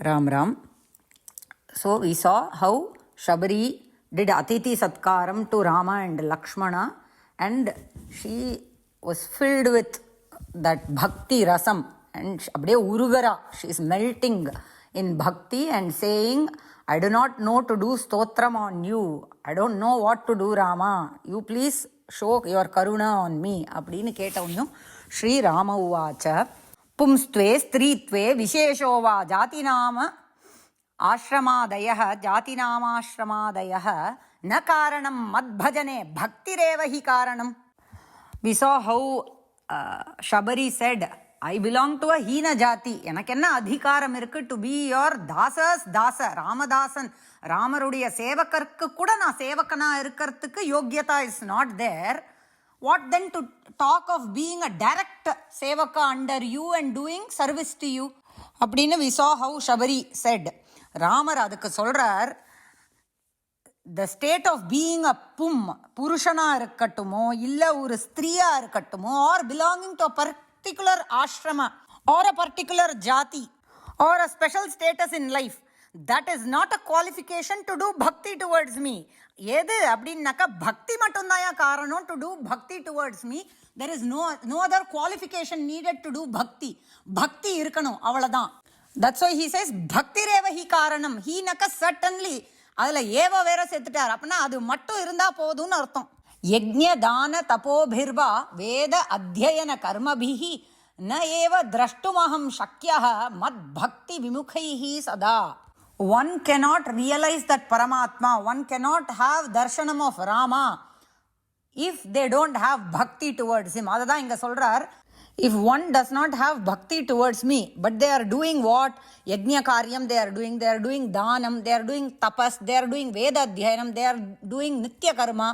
Ram Ram. So we saw how Shabari did Atiti Satkaram to Rama and Lakshmana, and she was filled with that Bhakti Rasam, and Abde Urugara, she is melting in Bhakti and saying, I do not know to do stotram on you. I don't know what to do, Rama. You please show your karuna on me. Appadinu ketavunnu Sri Rama Uvacha Pumstve Stritve Vishesho Va Jatinama Ashramadayah Jatinamashramadayah Na Karanam Madbhajane Bhaktireva Hi Karanam. We saw how Shabari said, I belong to a Hina Jati. Enakkenna adhikaram irukku to be your dasas dasa, Ramadasan, Ramarudiya sevakarku kuda na sevakana irukkarthukku yogyata is not there. What then to talk of being a direct sevaka under you and doing service to you? Appadinu we saw how Shabari said, Ramar adukku solrar, the state of being a purushana irukattumo, illa oru striya irukattumo, or belonging to a particular ashrama or a particular jati or a special status in life, that is not a qualification to do bhakti towards me. Edu அப்படின்னாக்கா bhakti மட்டும்தாயா காரணம் to do bhakti towards me. There is no other qualification needed to do bhakti. Bhakti இருக்கணும் அவ்வளவுதான். That's why he says bhakti reva hi karanam. He naka certainly அதுல ஏவ வேற சேர்த்துட்டார். அப்படின்னா அது மட்டும் இருந்தா போதும்னு அர்த்தம். யஜ்ஞ தான தபோபிர்வா வேத அத்யயன கர்மபிஹி ந ஏவ திரஷ்டுமஹம் சக்யஹ மத் பக்தி விமுகைஹி சதா. One cannot realize that Paramatma, one cannot have darshanam of Rama if they don't have bhakti towards him. அதுதான் இங்க சொல்றார். If one does not have bhakti towards me, but they are doing what? Yajna karyam they are doing dhanam, they are doing tapas, they are doing veda adhyanam, they are doing nitya karma.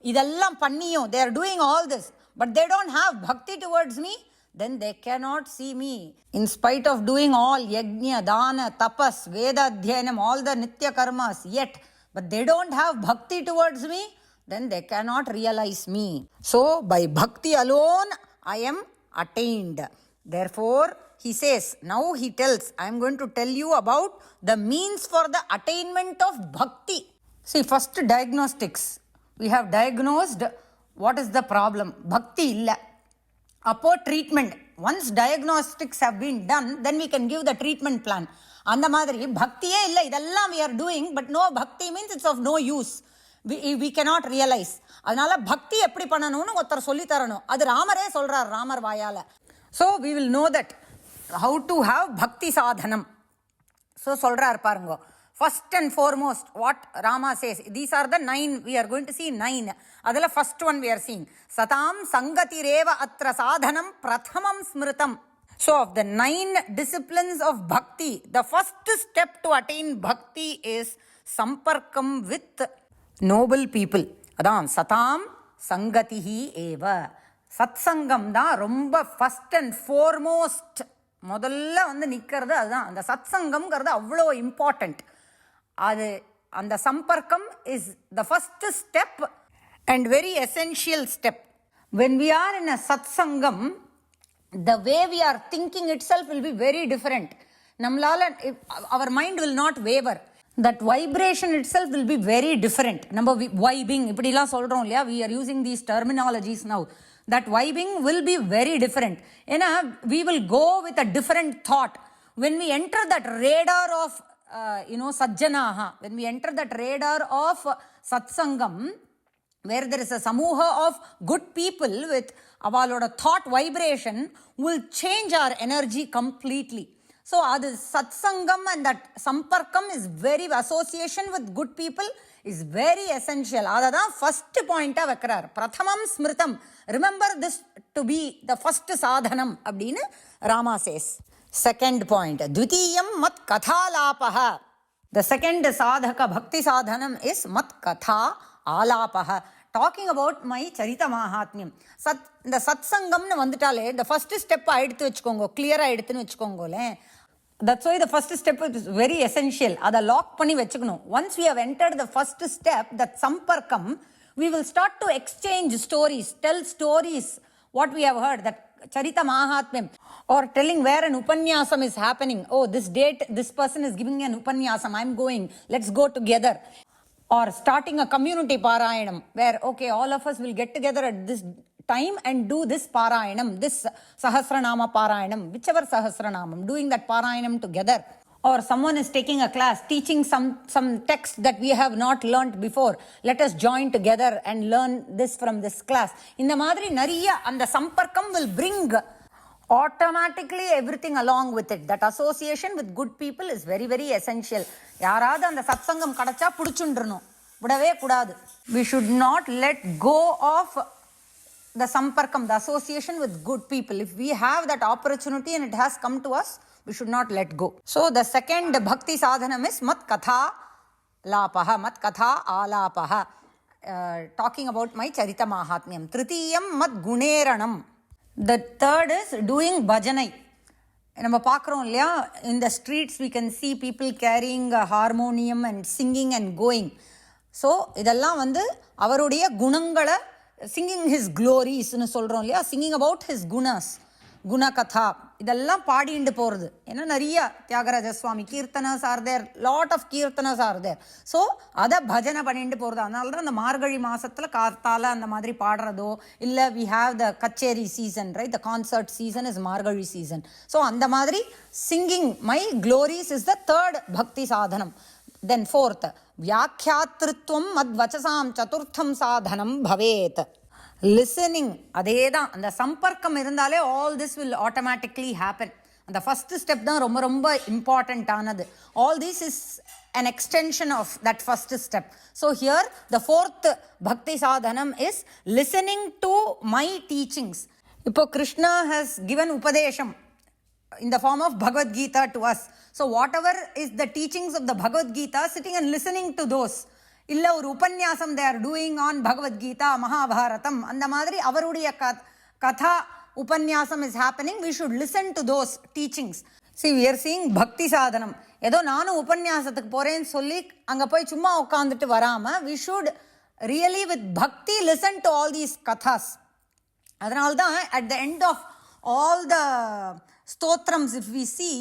இதெல்லாம் பண்ணியும் they are doing all this, but they don't have bhakti towards me, then they cannot see me. In spite of doing all yajna, dana, tapas, veda adhyanam, all the nitya karmas, yet, but they don't have bhakti towards me, then they cannot realize me. So by bhakti alone I am attained. Therefore he says, now he tells, I am going to tell you about the means for the attainment of bhakti. See, first diagnostics. We have diagnosed what is the problem. Bhakti illa. Appo treatment. Once diagnostics have been done, then we can give the treatment plan. அந்த மாதிரி பக்தியே இல்லை, இதெல்லாம் we are doing, but no bhakti means it's of no use. We cannot realize. அதனால பக்தி எப்படி பண்ணணும்னு ஒருத்தர் சொல்லி தரணும். அது ராமரே சொல்றார், ராமர் வாயால. So we will know that how to have bhakti sadhanam. So சொல்றார் பாருங்க. First and foremost, what Rama says, these are the 9, we are going to see 9. Adala first one we are seeing. Satam sangati reva atra sadhanam prathamam smritam. So of the 9 disciplines of bhakti, the first step to attain bhakti is samparkam with noble people. Adan satam sangatihi eva. Satsangam da romba first and foremost. முதல்ல வந்து நிற்கிறது அதுதான். அந்த சத்சங்கம்ங்கிறது அவ்வளோ important. அது அந்த சம்பர்க்கம் is the first step and very essential step. When we are in a சத்சங்கம், the way we are thinking itself will be very different. நம்மளால our mind will not waver. That vibration itself will be very different. நம்ம vibing இப்படிலாம் சொல்கிறோம் இல்லையா, we are using these terminologies now. That vibing will be very different. We will go with a different thought. When we enter that radar of, sajjanaha, when we enter that radar of satsangam, where there is a samuha of good people with avaloda thought vibration, will change our energy completely. So, that satsangam and that samparkam is very, association with good people is very essential. That's the first point of Vakrar. Prathamam smritam. Remember this to be the first sadhanam. Abdina Rama says. Second point. Dvitiyam mat katha lapaha. The second sadhaka bhakti sadhanam is mat katha alapaha. Talking about my charita mahatmyam. The satsangam nu vanditale, the first step aiduthu vechukongo, clear aiduthu vechukongo. That's why the first step is very essential. Ada lock panni vechukano. Once we have entered the first step, that samparkam, we will start to exchange stories, tell stories, what we have heard, that Charita Mahatmyam, or telling where an upanyasam is happening. Oh, this date, this person is giving an upanyasam, I'm going, let's go together. Or starting a community Parayanam, where, okay, all of us will get together at this time and do this Parayanam, this Sahasranama Parayanam, whichever Sahasranamam, doing that Parayanam together. Or someone is taking a class, teaching some text that we have not learnt before. Let us join together and learn this from this class. In the madri nariya, and the samparkam will bring automatically everything along with it. That association with good people is very, very essential. Yarada and the satsangam kadacha puduchundrno. Budave kudadu. We should not let go of the samparkam, the association with good people. If we have that opportunity and it has come to us, we should not let go. So the second bhakti sadhanam is mat katha lapaha, mat katha alapaha. Talking about my charita mahatmyam. Tritiyam mat guneranam. The third is doing bhajanai. In the streets we can see people carrying a harmonium and singing and going. So idella vandu avarudiya gunangala, singing his glories, singing about his gunas. Gunakatha. இதெல்லாம் பாடிண்டு போகிறது. ஏன்னா நிறைய Thyagaraja Swami keerthanas are there, lot of keerthanas are there. So அதை பஜனை பண்ணிட்டு போகிறது. அதனால தான் அந்த மார்கழி மாதத்தில் கார்த்தால அந்த மாதிரி பாடுறதோ, இல்லை வி ஹாவ் த கச்சேரி season, right, the concert season is Margazhi season. So அந்த மாதிரி singing my glories is the third பக்தி சாதனம். தென் ஃபோர்த் வியாக்கியாத்ருத்வம் மத்வச்சசாம் சதுர்த்தம் சாதனம் பவேத். லிசனிங், அதே தான், அந்த சம்பர்க்கம் இருந்தாலே all this will automatically happen. அந்த ஃபஸ்ட் ஸ்டெப் தான் ரொம்ப ரொம்ப இம்பார்ட்டண்ட் ஆனது. All this is an extension of that first step. So here the fourth bhakti sadhanam is listening to my teachings. இப்போ Krishna has given upadesham in the form of Bhagavad Gita to us. So whatever is the teachings of the Bhagavad Gita, sitting and listening to those. இல்லை ஒரு உபன்யாசம் they are doing on Bhagavad Gita, Mahabharatam, அந்த மாதிரி அவருடைய கதா உபன்யாசம் is happening, we should listen to those teachings. See, we are seeing bhakti sadhanam. ஏதோ நானும் உபன்யாசத்துக்கு போகிறேன்னு சொல்லி அங்கே போய் சும்மா உட்காந்துட்டு வராமல், we should really with bhakti listen to all these kathas. அதனால்தான் at the end of all the stotrams, if we see,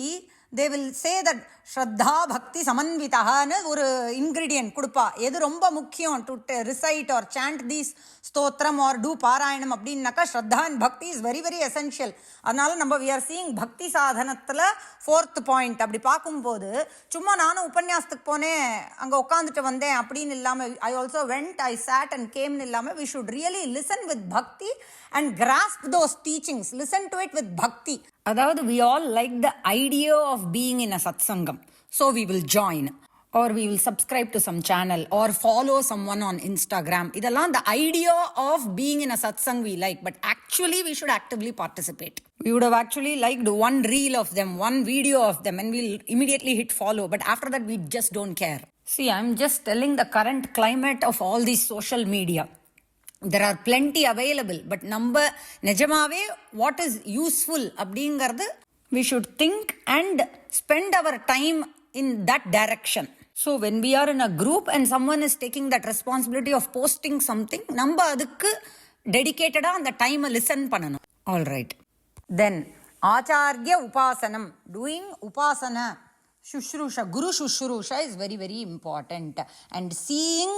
they will say that Shraddha Bhakti Samanvitaha ஒரு ingredient கொடுப்பா. எது ரொம்ப முக்கியம் to recite or chant these stotram or do பாராயணம் அப்படின்னாக்கா Shraddha and Bhakti is very very essential. அதனால நம்ம we are seeing பக்தி சாதனத்தில் fourth point. அப்படி பார்க்கும்போது சும்மா நானும் உபன்யாசத்துக்கு போனேன், அங்கே உட்காந்துட்டு வந்தேன் அப்படின்னு இல்லாமல், I also went, I sat and came இல்லாமல், we should really listen with bhakti and grasp those teachings, listen to it with bhakti. அதாவது we all like the idea of being in a satsangam, so we will join, or we will subscribe to some channel or follow someone on Instagram. இதெல்லாம் the idea of being in a satsang we like, but actually we should actively participate. We would have actually liked one reel of them, one video of them, and we'll immediately hit follow, but after that we just don't care. See, I'm just telling the current climate of all these social media. There are plenty available, but நம்ம நிஜமாவே what is useful அப்படிங்கிறது we should think and spend our time in that direction. So when we are in a group and someone is taking that responsibility of posting something, நம்ம அதுக்கு டெடிகேட்டடாக அந்த டைமை listen பண்ணணும். All right. Then Acharya உபாசனம், doing upasana, shushrusa, guru shushrusa is very very important. And seeing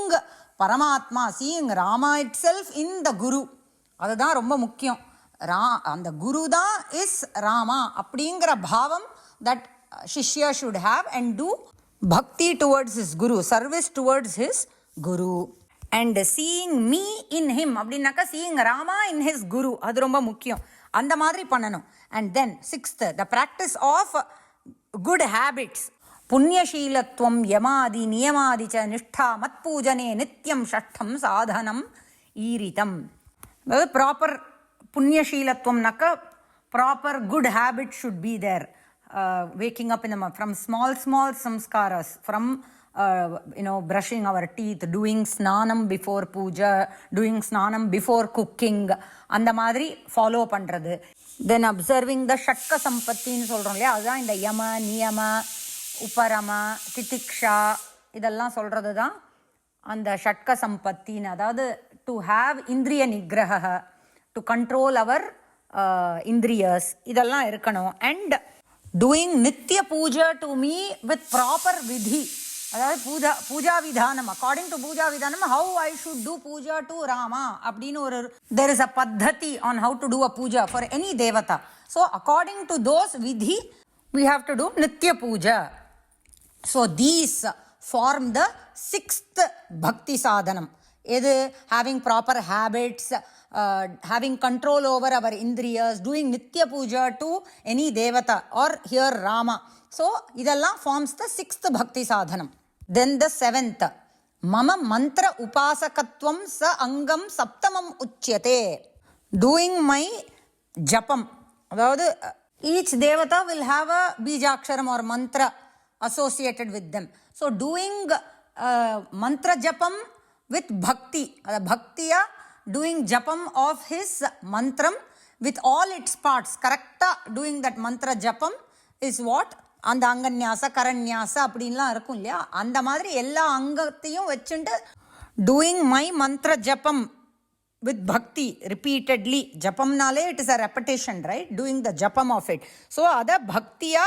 Paramatma, seeing Rama itself in the Guru, அதுதான் ரொம்ப முக்கியம். அந்த குரு தான் இஸ் ராமா அப்படிங்கிற பாவம் that Shishya should have and do bhakti towards his Guru, service towards his Guru. And seeing me in him அப்படின்னாக்கா seeing Rama in his Guru, அது ரொம்ப முக்கியம். அந்த மாதிரி பண்ணணும். And then sixth, the practice of good habits. புண்ணியசீலத்துவம் யமாதி நியமாதி ச நிஷ்டா மத்பூஜனே நித்யம் ஷஷ்டம் சாதனம் ஈரிதம். அதாவது ப்ராப்பர் புண்ணியசீலத்துவம்னாக்கா proper good habit should be there. Waking up in from small samskaras, from brushing our teeth, doing snanam before puja, doing snanam before cooking, அந்த மாதிரி follow பண்ணுறது. தென் observing த ஷட்க சம்பத்தின்னு சொல்கிறோம் இல்லையா, அதுதான் இந்த யம நியம உபரம திதிக்ஷா இதெல்லாம் சொல்கிறது தான் அந்த ஷட்க சம்பத்தின்னு. அதாவது டு ஹாவ் இந்திரிய நிகிரக, டு கண்ட்ரோல் அவர் இந்திரியஸ் இதெல்லாம் இருக்கணும். And doing nitya puja to me with proper vidhi, அதாவது puja vidhanam, according to puja vidhanam how I should do puja to Rama அப்படின்னு ஒரு there is a Paddhati on how to do a puja for any devata. So according to those vidhi we have to do nitya puja. So these form the sixth bhakti sadhanam. Edu having proper habits, having control over our indriyas, doing nitya puja to any devata or here Rama. So idella forms the sixth bhakti sadhanam. Then the seventh, mama mantra upasakatvam sa angam saptamam uchyate. Doing my japam, அதாவது each devata will have a bijaksharam or mantra associated with them. So doing mantra japam with bhakti, bhaktiya doing japam of his mantram with all its parts, correcta doing that mantra japam is what, அந்த அங்கன்யாச கரன்யாச அப்படின்லாம் இருக்கும் இல்லையா, அந்த மாதிரி எல்லா அங்கத்தையும் வச்சுட்டு doing my மந்த்ர japam with bhakti repeatedly. ஜபம்னாலே it is a repetition, right, doing the japam of it. So அதை பக்தியா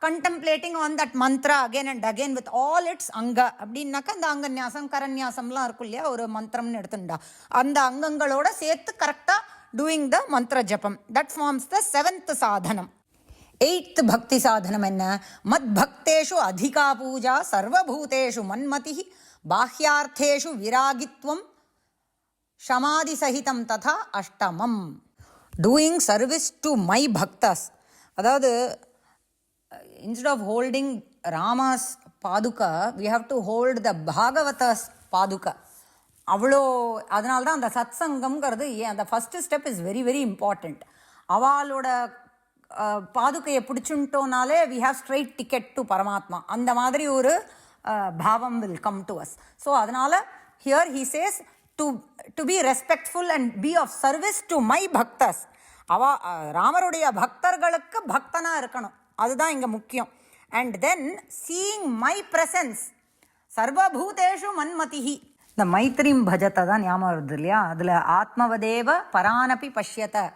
contemplating on that mantra again and again with all its அங்க அப்படின்னாக்கா அந்த அங்கன்யாசம் கரன்யாசம்லாம் இருக்கும் இல்லையா, ஒரு மந்திரம்னு எடுத்துட்டா அந்த அங்கங்களோட சேர்த்து கரெக்டாக டூயிங் த மந்த்ர ஜபம். தட் ஃபார்ம்ஸ் த செவன்த் சாதனம். एट्थ भक्ति साधनम என்ன, मद भक्तेषु अधिका पूजा सर्वभूतेषु मन्मतिः बाह्यार्थेषु विरागित्वं शमादि सहितं तथा अष्टमम. डूइंग सर्विस टू மை பக்தஸ், அதாவது instead of holding Rama's paduka we have to hold the Bhagavata's paduka. அவ்வளோ அதனால தான் அந்த சத் சங்கம்ங்கிறது அந்த first step is very very important. அவளோட பாதுகையை பிடிச்சுட்டோனாலே we have straight ticket to Paramatma, அந்த மாதிரி ஒரு பாவம் will come to us. So அதனால here he says to be respectful and be of service to my bhaktas. ராமருடைய பக்தர்களுக்கு பக்தனாக இருக்கணும், அதுதான் இங்கே முக்கியம். And then seeing my presence சர்வபூதேஷு மன்மதிஹி, இந்த மைத்ரீம் பஜத்தை தான் ஞாபகம் வருது இல்லையா, அதில் ஆத்மவதேவ பரானபி பஷ்யத,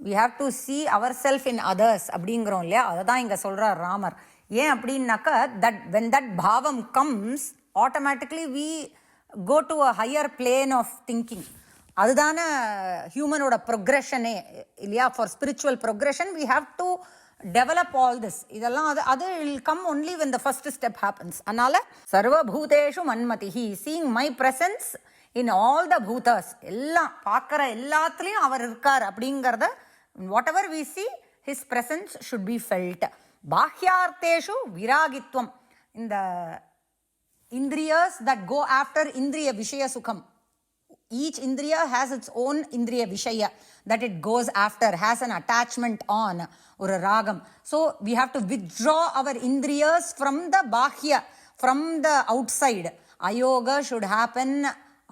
we have to see ourselves in others அப்படிங்கிறோம் இல்லையா, அதை தான் இங்கே சொல்கிறார் ராமர். ஏன் அப்படின்னாக்கா that when that bhavam comes automatically we go to a higher plane of thinking. அதுதான ஹியூமனோட ப்ரொக்ரெஷனே இல்லையா. For spiritual progression we have to develop all this. இதெல்லாம் அது will come only when the first step happens. அதனால சர்வபூதேஷு மன்மதிஹி, seeing my presence in all the bhutas, எல்லாம் பார்க்குற எல்லாத்துலேயும் அவர் இருக்கார் அப்படிங்கிறத whatever we see his presence should be felt. பாஹ்யார்த்தேஷு விராகித்வம், இந்த indriyas that go after indriya vishaya sukham, each indriya has its own indriya vishaya that it goes after, has an attachment on or a ragam. So we have to withdraw our indriyas from the bahya, from the outside. Ayoga should happen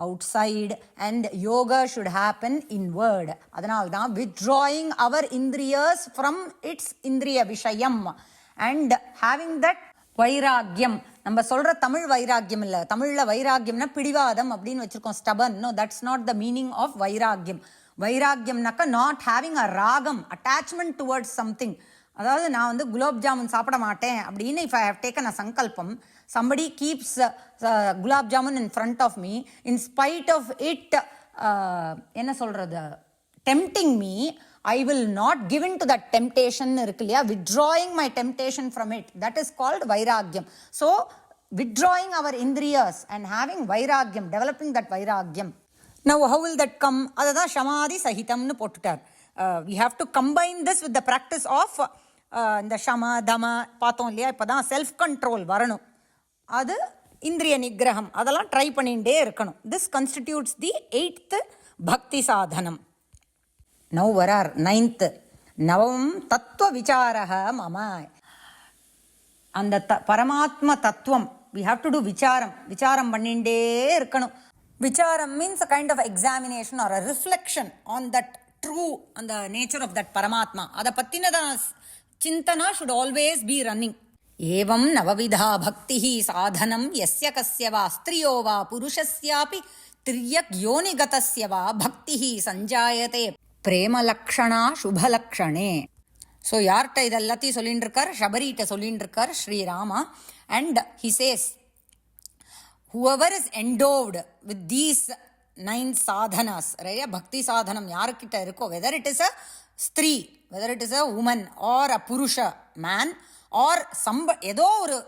outside and yoga should happen inward. அதனால தான் withdrawing our indriyas from its indriya vishayam and having that வைராக்கியம். நம்ம சொல்கிற தமிழ் வைராக்கியம் இல்லை, தமிழில் வைராக்கியம்னா பிடிவாதம் அப்படின்னு வச்சுருக்கோம், stubborn. No, that's not the meaning of வைராக்கியம். வைராக்கியம்னாக்கா நாட் ஹேவிங் அ ராகம், அட்டாச்மெண்ட் டுவர்ட்ஸ் சம்திங். அதாவது நான் வந்து குலாப் ஜாமுன் சாப்பிட மாட்டேன் அப்படின்னு if I have taken a சங்கல்பம், somebody keeps gulab jamun in front of me, in spite of it என்ன சொல்கிறது tempting me, I will not give in to that temptation இருக்கு இல்லையா, withdrawing my temptation from it, that is called vairagyam. So withdrawing our indriyas and having vairagyam, developing that vairagyam. Now how will that come? adha shamadi sahitamnu போட்டுட்டார். We have to combine this with the practice of இந்த ஷம தம பார்த்தோம் இல்லையா, இப்போ தான் self control வரணும், அது இந்திரிய நிகிரகம், அதெல்லாம் ட்ரை பண்ணிகிட்டே இருக்கணும். திஸ் கன்ஸ்டிடியூட்ஸ் தி எயித்து பக்தி சாதனம். நௌ வரார் நைன்த்து, நவம் தத்துவ விசாரக மம. அந்த பரமாத்ம தத்துவம் வி ஹாவ் டு டூ விசாரம், விசாரம் பண்ணிகிட்டே இருக்கணும். விசாரம் means a kind of examination or a reflection on that true, அந்த நேச்சர் ஆஃப் தட் பரமாத்மா, அதை பற்றினதான் சிந்தனா ஷுட் ஆல்வேஸ் பி ரன்னிங். ஏவம் நவவிதா பக்தி சாதனம் யஸ்ய கஸ்ய வா ஸ்திரியோ வா புருஷஸ்யாபி திரியக் யோனிகதஸ்ய வா பக்தி சஞ்சாயதே பிரேமலக்ஷணா சுபலக்ஷணே. ஸோ யார்கிட்ட இது எல்லாத்தையும் சொல்லிட்டு இருக்கார்? ஷபரிகிட்ட சொல்லிட்டு இருக்கார் Sri Rama. And he says, whoever is endowed with these 9 sadhanas, right? Bhakti sadhanam யாருக்கிட்ட இருக்கோ, whether it is a ஸ்திரீ, whether it is a woman or a purusha, man, or ஏதோ ஒரு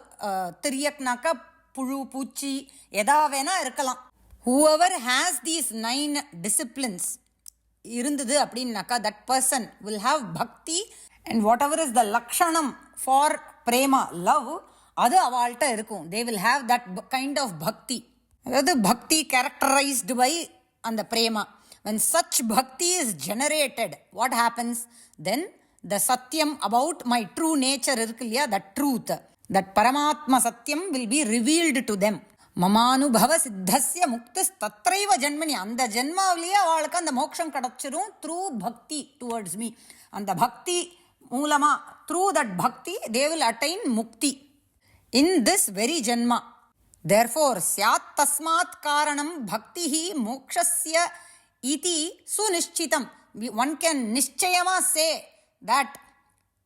திரியக்னாக்கா புழு பூச்சி எதா வேணா இருக்கலாம். whoever has these 9 disciplines இருந்தது அப்படின்னாக்கா, that person will have bhakti, and whatever is the lakshanam for prema, love, அது அவள்கிட்ட இருக்கும். they will have that kind of bhakti. அதாவது பக்தி characterized by அந்த Prema. when such bhakti is generated, what happens? then the satyam about my true nature இருக்கு இல்லையா, that truth, that paramatma satyam will be revealed to them. மமானுபவ சித்தஸ்ய முக்திஸ் தத்ரைவ ஜன்மனி. அந்த ஜென்மாவிலேயே அவளுக்கு அந்த மோட்சம் கிடைச்சிரும் த்ரூ பக்தி டுவர்ட்ஸ் மீ. அந்த பக்தி மூலமா, த்ரூ தட் பக்தி they will attain mukti in this very janma. therefore syat tasmat karanam bhaktihi mokshasya iti sunischitam. one can nischayama say that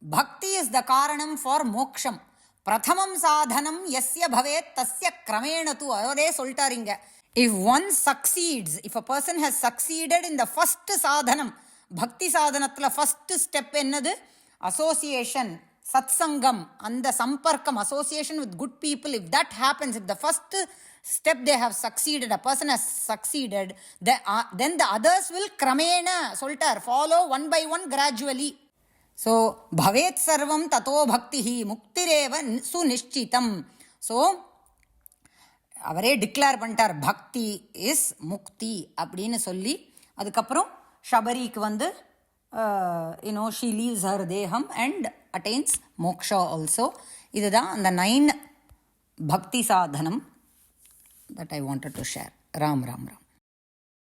bhakti is the karanam for moksham. பிரதமம் சாதனம் எஸ்ய பவேத் தஸ்ய கிரமேண து. அதோடே சொல்லிட்டாருங்க. if one succeeds, if a person has succeeded in the first சாதனம், பக்தி சாதனத்தில் first step என்னது? Association, சத்சங்கம், அந்த சம்பர்க்கம், association with good people. if that happens, if the first step they have succeeded, a person has succeeded, then the others will கிரமேண சொல்லிட்டார், follow one by one gradually. So பவேத் சர்வம் தத்தோ பக்தி முக்திரேவ சுநிச்சிதம். So அவரே declare பண்ணிட்டார், பக்தி is முக்தி அப்படின்னு சொல்லி. அதுக்கப்புறம் ஷபரிக்கு வந்து ஷீ லீவ்ஸ் ஹர் தேகம் அண்ட் அட்டைன்ஸ் மோக்ஷா ஆல்சோ. இதுதான் அந்த 9 பக்தி சாதனம் that I wanted to share. Ram Ram Ram.